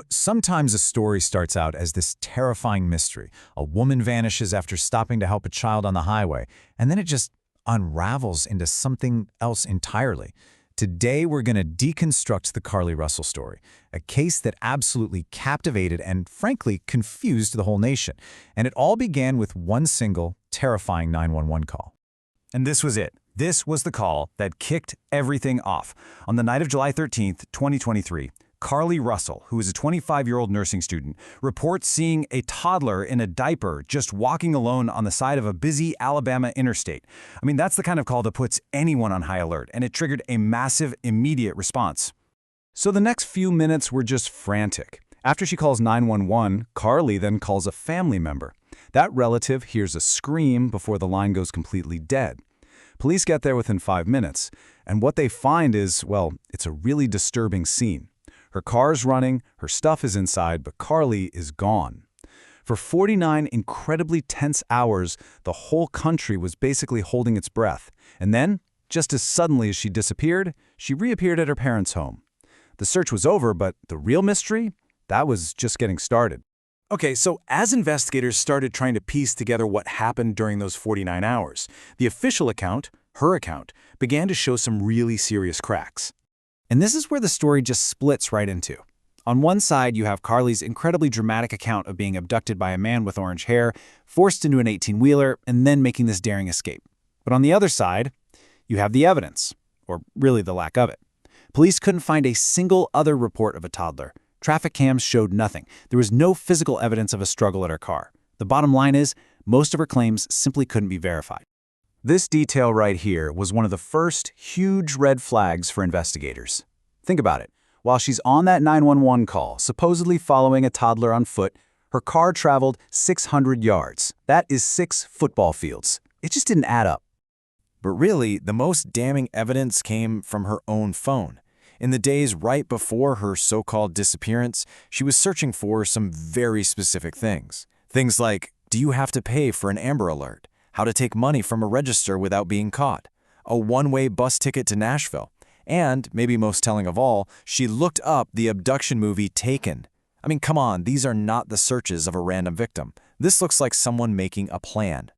Sometimes a story starts out as this terrifying mystery. A woman vanishes after stopping to help a child on the highway, and then it just unravels into something else entirely. Today, we're going to deconstruct the Carlee Russell story, a case that absolutely captivated and, frankly, confused the whole nation. And it all began with one single, terrifying 911 call. And this was it. This was the call that kicked everything off. On the night of July 13th, 2023, Carlee Russell, who is a 25-year-old nursing student, reports seeing a toddler in a diaper just walking alone on the side of a busy Alabama interstate. I mean, that's the kind of call that puts anyone on high alert, and it triggered a massive, immediate response. So the next few minutes were just frantic. After she calls 911, Carlee then calls a family member. That relative hears a scream before the line goes completely dead. Police get there within 5 minutes, and what they find is, well, it's a really disturbing scene. Her car's running, her stuff is inside, but Carlee is gone. For 49 incredibly tense hours, the whole country was basically holding its breath. And then, just as suddenly as she disappeared, she reappeared at her parents' home. The search was over, but the real mystery? That was just getting started. Okay, so as investigators started trying to piece together what happened during those 49 hours, the official account, her account, began to show some really serious cracks. And this is where the story just splits right into. On one side, you have Carlee's incredibly dramatic account of being abducted by a man with orange hair, forced into an 18-wheeler, and then making this daring escape. But on the other side, you have the evidence, or really the lack of it. Police couldn't find a single other report of a toddler. Traffic cams showed nothing. There was no physical evidence of a struggle at her car. The bottom line is, most of her claims simply couldn't be verified. This detail right here was one of the first huge red flags for investigators. Think about it. While she's on that 911 call, supposedly following a toddler on foot, her car traveled 600 yards. That is 6 football fields. It just didn't add up. But really, the most damning evidence came from her own phone. In the days right before her so-called disappearance, she was searching for some very specific things. Things like, do you have to pay for an Amber Alert? How to take money from a register without being caught? A one-way bus ticket to Nashville? And, maybe most telling of all, she looked up the abduction movie Taken. I mean, come on, these are not the searches of a random victim. This looks like someone making a plan.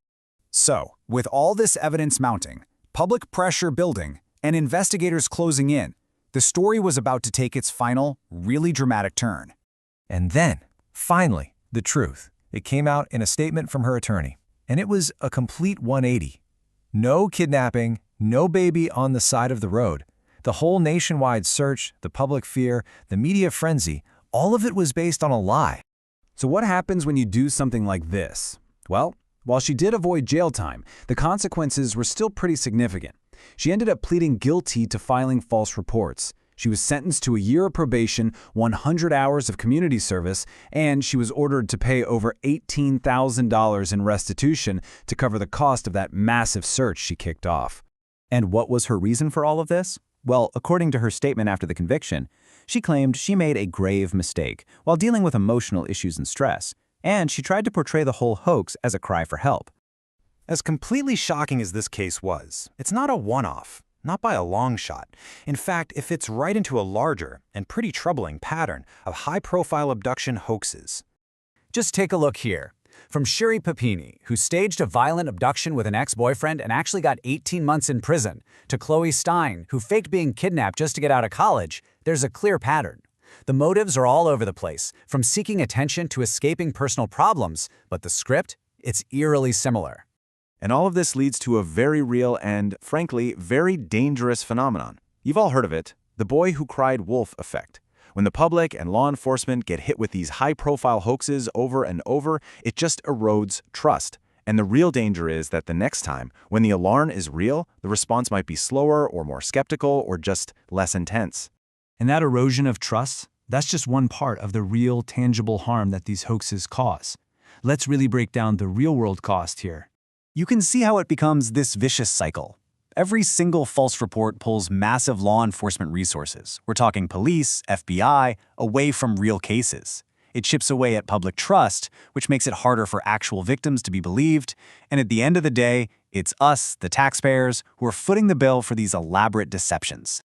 So, with all this evidence mounting, public pressure building, and investigators closing in, the story was about to take its final, really dramatic turn. And then, finally, the truth. It came out in a statement from her attorney. And it was a complete 180. No kidnapping, no baby on the side of the road. The whole nationwide search, the public fear, the media frenzy, all of it was based on a lie. So what happens when you do something like this? Well, while she did avoid jail time, the consequences were still pretty significant. She ended up pleading guilty to filing false reports. She was sentenced to a year of probation, 100 hours of community service, and she was ordered to pay over $18,000 in restitution to cover the cost of that massive search she kicked off. And what was her reason for all of this? Well, according to her statement after the conviction, she claimed she made a grave mistake while dealing with emotional issues and stress, and she tried to portray the whole hoax as a cry for help. As completely shocking as this case was, it's not a one-off. Not by a long shot. In fact, it fits right into a larger and pretty troubling pattern of high-profile abduction hoaxes. Just take a look here. From Sherry Papini, who staged a violent abduction with an ex-boyfriend and actually got 18 months in prison, to Chloe Stein, who faked being kidnapped just to get out of college, there's a clear pattern. The motives are all over the place, from seeking attention to escaping personal problems, but the script, it's eerily similar. And all of this leads to a very real and, frankly, very dangerous phenomenon. You've all heard of it, the boy who cried wolf effect. When the public and law enforcement get hit with these high-profile hoaxes over and over, it just erodes trust. And the real danger is that the next time, when the alarm is real, the response might be slower or more skeptical or just less intense. And that erosion of trust, that's just one part of the real, tangible harm that these hoaxes cause. Let's really break down the real-world cost here. You can see how it becomes this vicious cycle. Every single false report pulls massive law enforcement resources. We're talking police, FBI, away from real cases. It chips away at public trust, which makes it harder for actual victims to be believed. And at the end of the day, it's us, the taxpayers, who are footing the bill for these elaborate deceptions.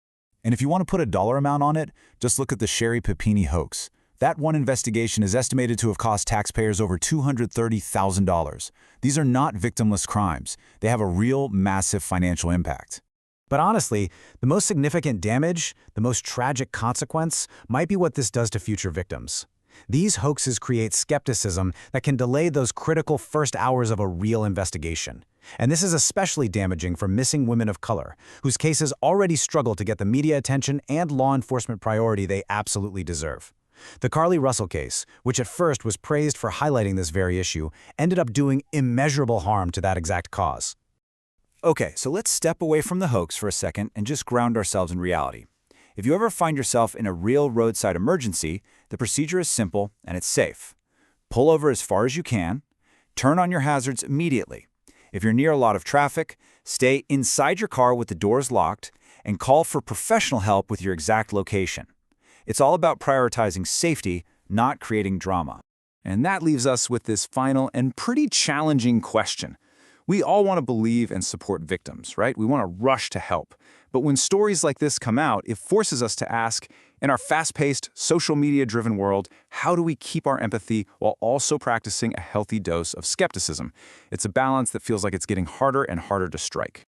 And if you want to put a dollar amount on it, just look at the Sherry Papini hoax. That one investigation is estimated to have cost taxpayers over $230,000. These are not victimless crimes. They have a real, massive financial impact. But honestly, the most significant damage, the most tragic consequence, might be what this does to future victims. These hoaxes create skepticism that can delay those critical first hours of a real investigation. And this is especially damaging for missing women of color, whose cases already struggle to get the media attention and law enforcement priority they absolutely deserve. The Carlee Russell case, which at first was praised for highlighting this very issue, ended up doing immeasurable harm to that exact cause. Okay, so let's step away from the hoax for a second and just ground ourselves in reality. If you ever find yourself in a real roadside emergency, the procedure is simple and it's safe. Pull over as far as you can, turn on your hazards immediately. If you're near a lot of traffic, stay inside your car with the doors locked and call for professional help with your exact location. It's all about prioritizing safety, not creating drama. And that leaves us with this final and pretty challenging question. We all want to believe and support victims, right? We want to rush to help. But when stories like this come out, it forces us to ask, in our fast-paced, social media-driven world, how do we keep our empathy while also practicing a healthy dose of skepticism? It's a balance that feels like it's getting harder and harder to strike.